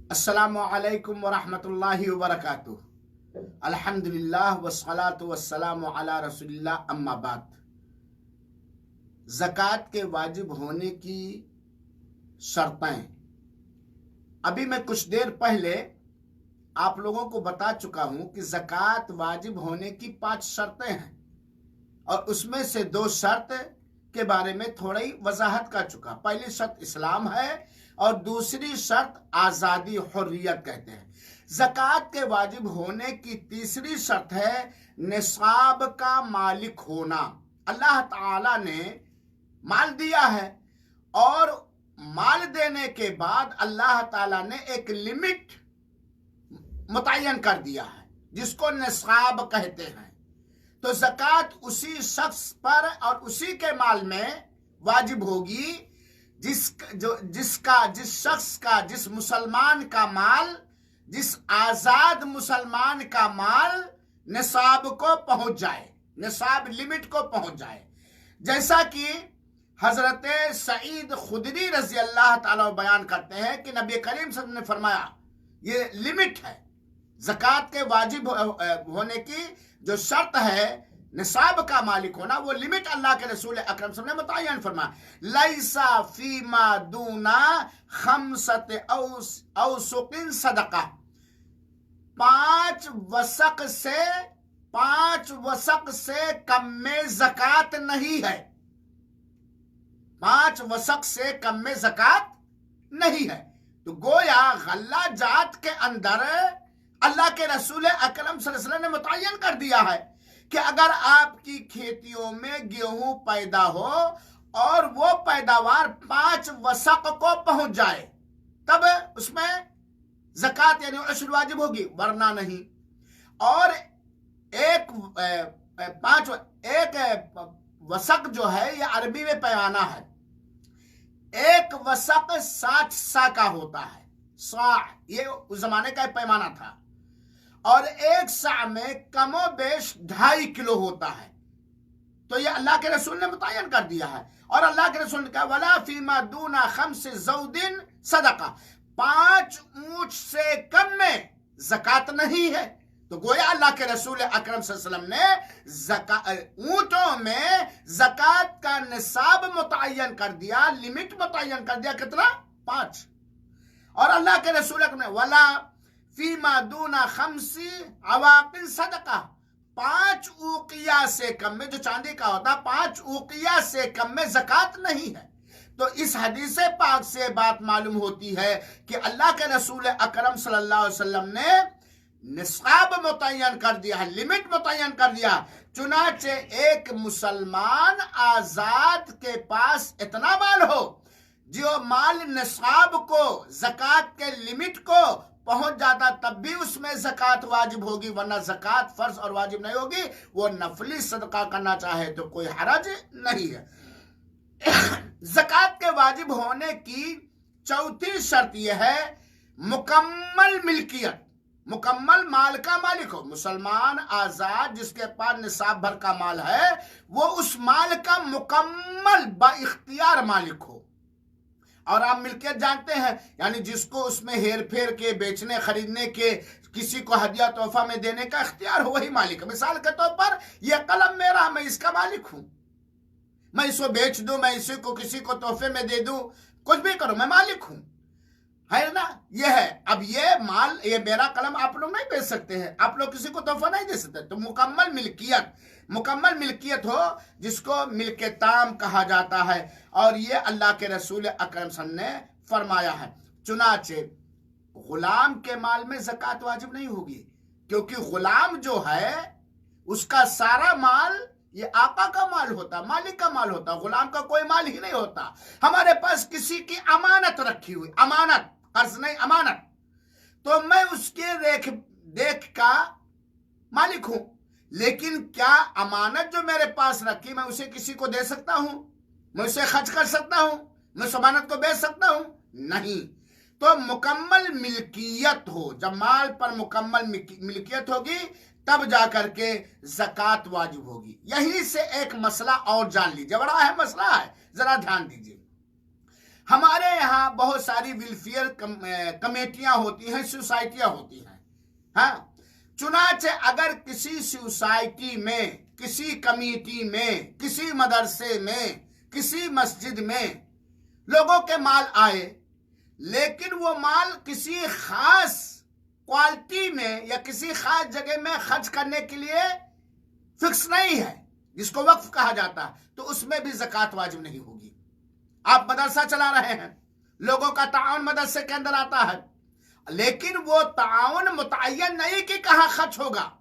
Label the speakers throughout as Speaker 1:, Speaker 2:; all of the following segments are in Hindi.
Speaker 1: अस्सलामु अलैकुम वरहमतुल्लाहि वबरकातुह। अल्हम्दुलिल्लाह वस्सलातु वस्सलामु अला रसूलिल्लाह, अम्मा बाद। ज़कात के वाजिब होने की शर्तें। अभी मैं कुछ देर पहले आप लोगों को बता चुका हूं कि ज़कात वाजिब होने की 5 शर्तें हैं और उसमें से 2 शर्त के बारे में थोड़ी वजाहत कर चुका। पहली शर्त इस्लाम है और दूसरी शर्त आज़ादी, हुर्रियत कहते हैं। ज़कात के वाजिब होने की तीसरी शर्त है निसाब का मालिक होना। अल्लाह ताला ने माल दिया है और माल देने के बाद अल्लाह ताला ने एक लिमिट मुतय्यन कर दिया है जिसको निसाब कहते हैं। तो ज़कात उसी शख्स पर और उसी के माल में वाजिब होगी जिस शख्स का, जिस मुसलमान का माल, जिस आज़ाद मुसलमान का माल निसाब को पहुंच जाए, निसाब लिमिट को पहुंच जाए। जैसा कि हजरत सईद खुदरी रजी अल्लाह ताला बयान करते हैं कि नबी करीम सल्लल्लाहु अलैहि वसल्लम ने फरमाया, ये लिमिट है ज़कात के वाजिब होने की। जो शर्त है निसाब का मालिक होना, वो लिमिट अल्लाह के रसूल अकरम सल्लल्लाहु अलैहि वसल्लम ने मुतय्यन फरमाया, लैसा फीमा दूना खमसत औसुकिन सदका। 5 वसक से कम में ज़कात नहीं है। 5 वसक से कम में ज़कात नहीं है। तो गोया गल्ला जात के अंदर अल्लाह के रसूल अकरम सल्लल्लाहु अलैहि वसल्लम ने मुतय्यन कर दिया है कि अगर आपकी खेतियों में गेहूं पैदा हो और वो पैदावार 5 वसक को पहुंच जाए, तब उसमें ज़कात यानी उश्र वाजिब होगी, वरना नहीं। और एक वसक जो है ये अरबी में पैमाना है। एक वसक 60 सा का होता है। सा ये उस जमाने का पैमाना था और एक सा में कमो बेश 2.5 किलो होता है। तो ये अल्लाह के रसूल ने मुतय्यन कर दिया है। और अल्लाह के रसूल ने कहा, वला फीमा दूना खम्स ज़ौदिन सदका। 5 ऊंट से कम में ज़कात नहीं है। तो गोया अल्लाह के रसूल अकरम सल्लल्लाहु अलैहि वसल्लम ने ऊंटों में ज़कात का निसाब मुतय्यन कर दिया, लिमिट मुतय्यन कर दिया। कितना? 5। और अल्लाह के रसूल ने वला फीमा दूना खम्सी अवाकिन सदका। 5 उकिया से कम में, जो चांदी का होता, 5 उकिया से कम में ज़कात नहीं है। तो इस हदीस पाक से बात मालूम होती है कि अल्लाह के रसूल अकरम सल्लल्लाहु अलैहि वसल्लम ने निसाब मुतय्यन कर दिया है, लिमिट मुतय्यन कर दिया। चुनाचे एक मुसलमान आजाद के पास इतना माल हो जो माल निसाब को, ज़कात के लिमिट को पहुंच जाता, तब भी उसमें ज़कात वाजिब होगी, वरना ज़कात फर्ज और वाजिब नहीं होगी। वो नफली सदका करना चाहे तो कोई हरज नहीं है। ज़कात के वाजिब होने की चौथी शर्त यह है मुकम्मल मिल्कियत, मुकम्मल माल का मालिक हो। मुसलमान आजाद जिसके पास निसाब भर का माल है, वो उस माल का मुकम्मल बाइख्तियार मालिक हो। और आप मिल्कियत जानते हैं, यानी जिसको उसमें हेर फेर के, बेचने खरीदने के, किसी को हदिया तोहफा में देने का इख्तियार हो, वही मालिक है। मिसाल के तौर पर यह कलम मेरा, मैं इसका मालिक हूं। मैं इसको बेच दूं, मैं इसी को किसी को तोहफे में दे दूं, कुछ भी करूं, मैं मालिक हूं, है ना। यह है। अब ये माल, ये मेरा कलम आप लोग नहीं बेच सकते हैं, आप लोग किसी को तोहफा नहीं दे सकते। तो मुकम्मल मिल्कियत हो, जिसको मिल्के ताम कहा जाता है। और ये अल्लाह के रसूल अकरम सल्लल्लाहु अलैहि वसल्लम ने फरमाया है। चुनाचे गुलाम के माल में ज़कात वाजिब नहीं होगी, क्योंकि गुलाम जो है उसका सारा माल ये आका का माल होता, मालिक का माल होता। गुलाम का कोई माल ही नहीं होता। हमारे पास किसी की अमानत रखी हुई, अमानत, कर्ज नहीं, अमानत, तो मैं उसके देख का मालिक हूं। लेकिन क्या अमानत जो मेरे पास रखी, मैं उसे किसी को दे सकता हूं? मैं उसे खर्च कर सकता हूं? मैं उस अमानत को बेच सकता हूं? नहीं। तो मुकम्मल मिल्कियत हो, जब माल पर मुकम्मल मिल्कियत होगी तब जाकर के ज़कात वाजिब होगी। यहीं से एक मसला और जान लीजिए, बड़ा अहम मसला है, जरा ध्यान दीजिए। हमारे यहाँ बहुत सारी वेलफेयर कमेटियां होती हैं, सोसाइटियां होती हैं। हाँ, चुनाचे अगर किसी सोसाइटी में, किसी कमेटी में, किसी मदरसे में, किसी मस्जिद में लोगों के माल आए, लेकिन वो माल किसी खास क्वालिटी में या किसी खास जगह में खर्च करने के लिए फिक्स नहीं है, जिसको वक्फ कहा जाता है, तो उसमें भी ज़कात वाजिब नहीं होगी। आप मदरसा चला रहे हैं, लोगों का ताउन मदरसे के अंदर आता है, लेकिन वो ताउन मुतय्यन नहीं कि कहाँ खर्च होगा,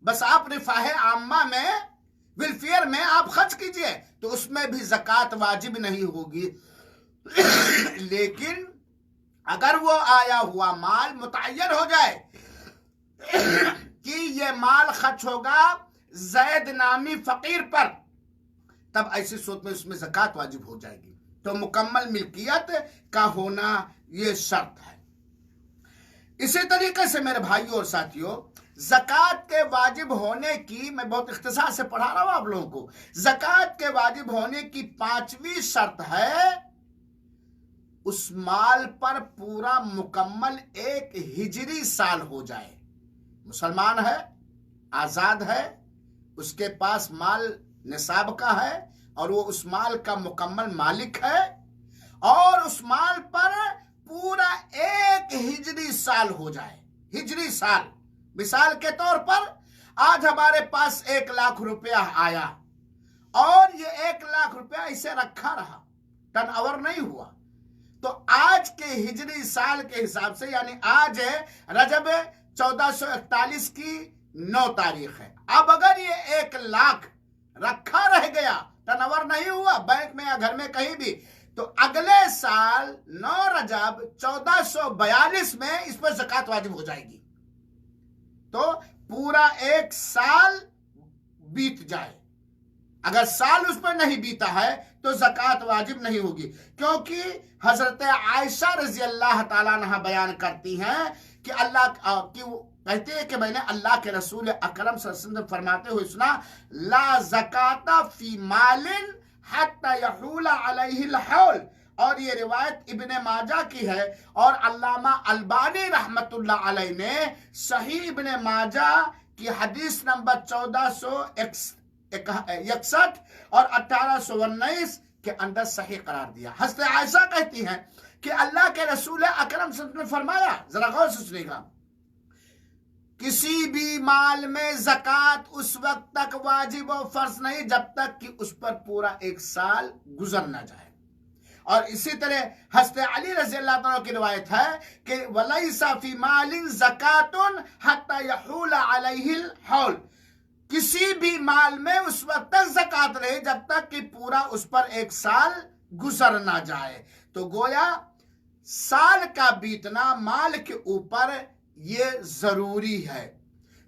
Speaker 1: बस आप रिफाह आम्मा में, वेलफेयर में आप खर्च कीजिए, तो उसमें भी ज़कात वाजिब नहीं होगी। लेकिन अगर वो आया हुआ माल मुतय्यन हो जाए कि ये माल खर्च होगा जैद नामी फकीर पर, तब ऐसी सूरत में उसमें ज़कात वाजिब हो जाएगी। तो मुकम्मल मिल्कियत का होना ये शर्त है। इसी तरीके से मेरे भाइयों और साथियों, ज़कात के वाजिब होने की, मैं बहुत इख्तिसार से पढ़ा रहा हूं आप लोगों को, ज़कात के वाजिब होने की 5वीं शर्त है उस माल पर पूरा मुकम्मल एक हिजरी साल हो जाए। मुसलमान है, आजाद है, उसके पास माल निसाब का है और वो उस माल का मुकम्मल मालिक है, और उस माल पर पूरा एक हिजरी साल हो जाए। हिजरी साल, मिसाल के तौर पर आज हमारे पास 1 लाख रुपया आया और ये 1 लाख रुपया इसे रखा रहा, टर्न ओवर नहीं हुआ, तो आज के हिजरी साल के हिसाब से, यानी आज है रजब 1441 की 9 तारीख है, अब अगर ये 1 लाख रखा रह गया, टर्न ओवर नहीं हुआ बैंक में या घर में कहीं भी, तो अगले साल 9 रजब 1442 में इस पर ज़कात वाजिब हो जाएगी। तो पूरा 1 साल बीत जाए, अगर साल उस पर नहीं बीता है तो ज़कात वाजिब नहीं होगी, क्योंकि हजरत आयशा रजी अल्लाह ताला अन्हा बयान करती हैं कि अल्लाह की, कहते हैं कि मैंने अल्लाह के रसूल अकरम सल्लल्लाहु अलैहि वसल्लम फरमाते हुए सुना, ला ज़काता फी मालिन हत्ता यहूला अलैहिल हौल, और ये रिवायत इब्ने माजा की है, और अल्लामा अलबानी रहमतुल्लाह अलैह ने सही इब्ने माजा की हदीस नंबर 1461 और 1819 के अंदर सही करार दिया। हज़रत आयशा कहती हैं कि अल्लाह के रसूल अकरम सल्लल्लाहु अलैहि वसल्लम ने फरमाया, जरा गौर से सुनिएगा, किसी भी माल में ज़कात उस वक्त तक वाजिब और फर्ज नहीं जब तक कि उस पर पूरा 1 साल गुजर ना जाए। और इसी तरह हज़रत अली रज़ी अल्लाह तआला की रिवायत है कि वलैसा फी मालिन ज़कातुन हत्ता यहूल अलैहिल हौल, किसी भी माल में उस वक्त तक ज़कात रहे जब तक कि पूरा उस पर 1 साल गुजर ना जाए। तो गोया साल का बीतना माल के ऊपर ये जरूरी है।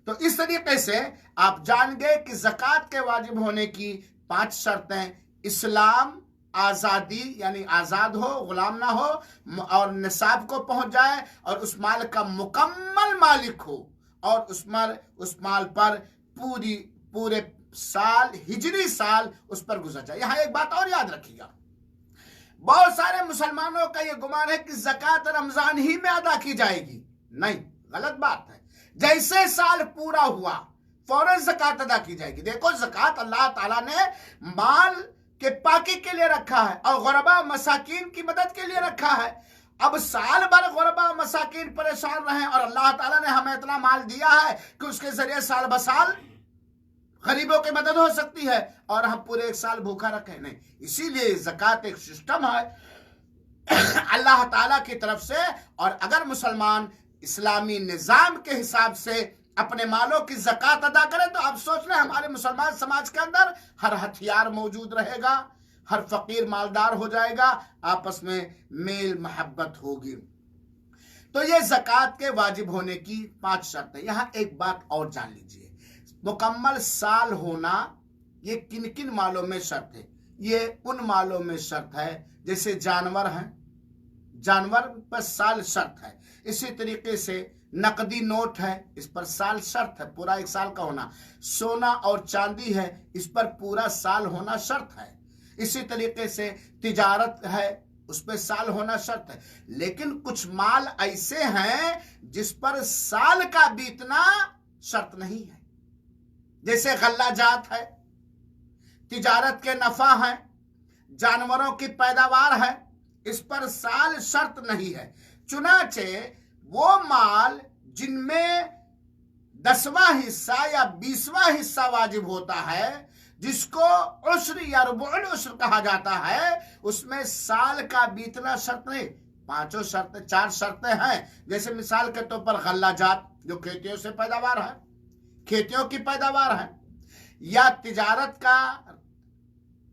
Speaker 1: तो इस तरीके से आप जान गए कि ज़कात के वाजिब होने की 5 शर्तें, इस्लाम, आज़ादी यानी आज़ाद हो, गुलाम ना हो, और निसाब को पहुंच जाए, और उस माल का मुकम्मल मालिक हो, और उस माल पर पूरे साल, हिजरी साल उस पर गुजर जाए। यहाँ एक बात और याद रखिएगा, बहुत सारे मुसलमानों का यह गुमान है कि ज़कात रमजान ही में अदा की जाएगी। नहीं, गलत बात है। जैसे साल पूरा हुआ फौरन ज़कात अदा की जाएगी। देखो, ज़कात अल्लाह ताला ने माल के पाकी के लिए रखा है और गुरबा मसाकीन की मदद के लिए रखा है। अब साल भर गुरबा मसाकीन परेशान रहे और अल्लाह ताला ने हमें इतना माल दिया है कि उसके जरिए साल ब साल गरीबों की मदद हो सकती है, और हम पूरे 1 साल भूखा रखे नहीं। इसीलिए ज़कात एक सिस्टम है अल्लाह ताला की तरफ से, और अगर मुसलमान इस्लामी निज़ाम के हिसाब से अपने मालों की ज़कात अदा करें तो आप सोच रहे हैं हमारे मुसलमान समाज के अंदर हर हथियार मौजूद रहेगा, हर फकीर मालदार हो जाएगा, आपस में मेल मोहब्बत होगी। तो ये ज़कात के वाजिब होने की 5 शर्तें। यहाँ एक बात और जान लीजिए, मुकम्मल साल होना ये किन किन मालों में शर्त है? ये उन मालों में शर्त है जैसे जानवर हैं, जानवर पर साल शर्त है। इसी तरीके से नकदी नोट है, इस पर साल शर्त है, पूरा 1 साल का होना। सोना और चांदी है, इस पर पूरा साल होना शर्त है। इसी तरीके से तिजारत है, उस पर साल होना शर्त है। लेकिन कुछ माल ऐसे हैं जिस पर साल का बीतना शर्त नहीं है, जैसे गल्ला जात है, तिजारत के नफा है, जानवरों की पैदावार है, इस पर साल शर्त नहीं है। चुनाचे वो माल जिनमें 10वां हिस्सा या 20वां हिस्सा वाजिब होता है, जिसको उश्र या रुबुल उश्र कहा जाता है, उसमें साल का बीतना शर्त नहीं। 4 शर्तें हैं। जैसे मिसाल के तौर पर गल्ला जात, जो खेतियों से पैदावार है, खेतियों की पैदावार है, या तिजारत का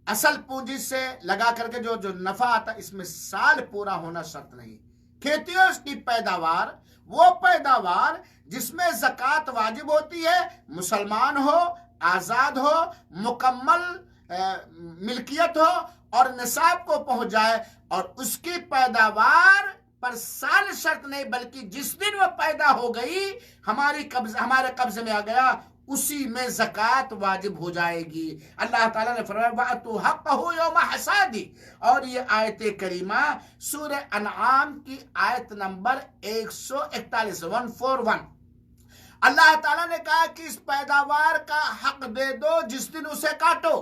Speaker 1: असल पूंजी से लगा करके जो नफा आता है, इसमें साल पूरा होना शर्त नहीं। खेतियों की पैदावार वो पैदावार जिसमें ज़कात वाजिब होती है, मुसलमान हो, आजाद हो, मुकम्मल मिल्कियत हो और निसाब को पहुंच जाए, और उसकी पैदावार पर साल शर्त नहीं, बल्कि जिस दिन वो पैदा हो गई, हमारे कब्जे में आ गया, उसी में ज़कात वाजिब हो जाएगी। अल्लाह ताला ने फरमाया वअतू हक़्क़हू यौम हसादी, और ये आयत करीमा सूरह अनआम की आयत नंबर 141 अल्लाह ताला ने कहा कि इस पैदावार का हक दे दो जिस दिन उसे काटो,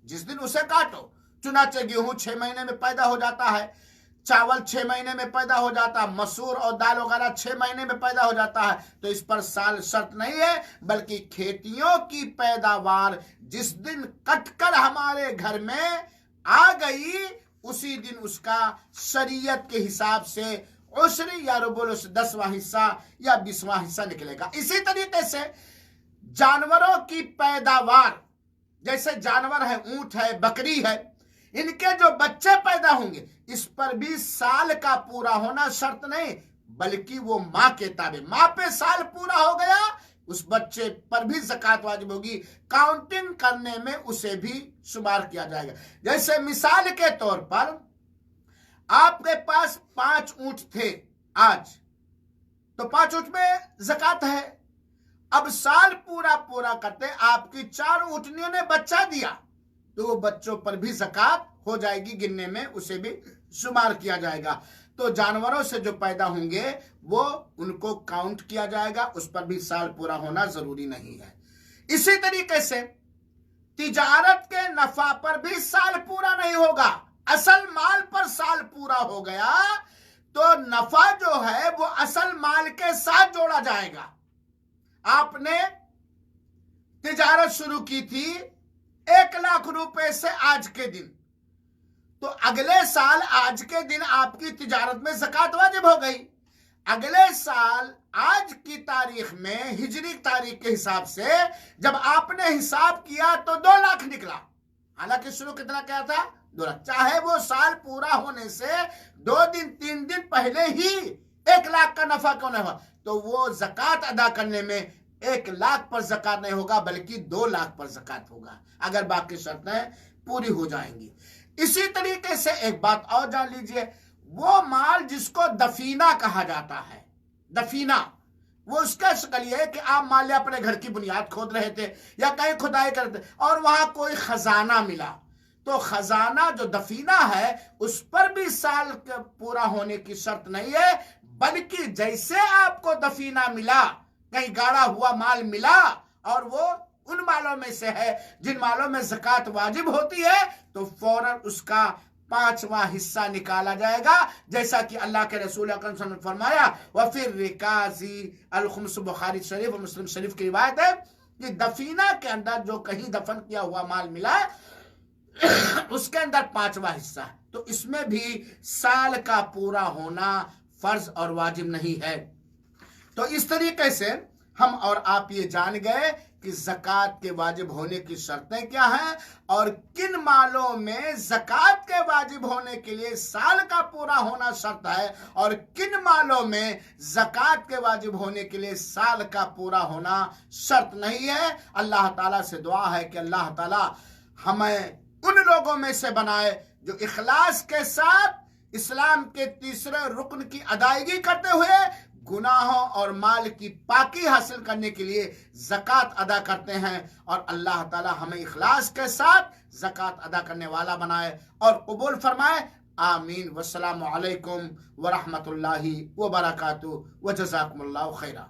Speaker 1: जिस दिन उसे काटो। चुनाचे गेहूं 6 महीने में पैदा हो जाता है, चावल 6 महीने में पैदा हो जाता है, मसूर और दाल वगैरह 6 महीने में पैदा हो जाता है, तो इस पर साल शर्त नहीं है, बल्कि खेतियों की पैदावार जिस दिन कटकर हमारे घर में आ गई, उसी दिन उसका शरीयत के हिसाब से उश्री या रुबुल उश्र 10वां हिस्सा या 20वां हिस्सा निकलेगा। इसी तरीके से जानवरों की पैदावार, जैसे जानवर है, ऊंट है, बकरी है, इनके जो बच्चे पैदा होंगे, इस पर भी साल का पूरा होना शर्त नहीं, बल्कि वो माँ के ताबे, माँ पे साल पूरा हो गया, उस बच्चे पर भी ज़कात वाजिब होगी, काउंटिंग करने में उसे भी शुमार किया जाएगा। जैसे मिसाल के तौर पर आपके पास 5 ऊंट थे आज, तो 5 ऊंट में ज़कात है। अब साल पूरा करते आपकी 4 ऊंटनियों ने बच्चा दिया, तो वो बच्चों पर भी ज़कात हो जाएगी, गिनने में उसे भी शुमार किया जाएगा। तो जानवरों से जो पैदा होंगे वो उनको काउंट किया जाएगा, उस पर भी साल पूरा होना जरूरी नहीं है। इसी तरीके से तिजारत के नफा पर भी साल पूरा नहीं होगा। असल माल पर साल पूरा हो गया तो नफा जो है वो असल माल के साथ जोड़ा जाएगा। आपने तिजारत शुरू की थी 1 लाख रुपए से आज के दिन, तो अगले साल आज के दिन आपकी तिजारत में ज़कात वाजिब हो गई। अगले साल आज की तारीख में, हिजरी तारीख के हिसाब से जब आपने हिसाब किया तो 2 लाख निकला। हालांकि शुरू कितना क्या था? 2 लाख। चाहे वो साल पूरा होने से 2 दिन 3 दिन पहले ही 1 लाख का नफा क्यों नहीं हुआ, तो वो ज़कात अदा करने में 1 लाख पर ज़कात नहीं होगा, बल्कि 2 लाख पर ज़कात होगा, अगर बाकी शर्तें पूरी हो जाएंगी। इसी तरीके से एक बात और जान लीजिए, वो माल जिसको दफीना कहा जाता है, दफीना, वो उसका शक्ल ये है कि आप मान लिया अपने घर की बुनियाद खोद रहे थे या कहीं खुदाई करते और वहां कोई खजाना मिला, तो खजाना जो दफीना है उस पर भी साल पूरा होने की शर्त नहीं है, बल्कि जैसे आपको दफीना मिला, कहीं गाड़ा हुआ माल मिला और वो उन मालों में से है जिन मालों में ज़कात वाजिब होती है, तो फौरन उसका 5वां हिस्सा निकाला जाएगा, जैसा कि अल्लाह के रसूल अकरम सल्लल्लाहु अलैहि वसल्लम ने फरमाया। व फिर रिकाजी अल खुम्स, बुखारी शरीफ और मुस्लिम शरीफ की रिवायत है कि दफीना के अंदर जो कहीं दफन किया हुआ माल मिला उसके अंदर 5वां हिस्सा है, तो इसमें भी साल का पूरा होना फर्ज और वाजिब नहीं है। तो इस तरीके से हम और आप ये जान गए कि ज़कात के वाजिब होने की शर्तें क्या हैं और किन मालों में ज़कात के वाजिब होने के लिए साल का पूरा होना शर्त है और किन मालों में ज़कात के वाजिब होने के लिए साल का पूरा होना शर्त नहीं है। अल्लाह ताला से दुआ है कि अल्लाह ताला हमें उन लोगों में से बनाए जो इखलास के साथ इस्लाम के तीसरे रुकन की अदायगी करते हुए गुनाहों और माल की पाकी हासिल करने के लिए ज़कात अदा करते हैं, और अल्लाह ताला हमें इखलास के साथ ज़कात अदा करने वाला बनाए और कबूल फरमाए। आमीन। वस्सलामु अलैकुम व रहमतुल्लाहि व बरकातुहू व जज़ाकुमुल्लाहु खैरा।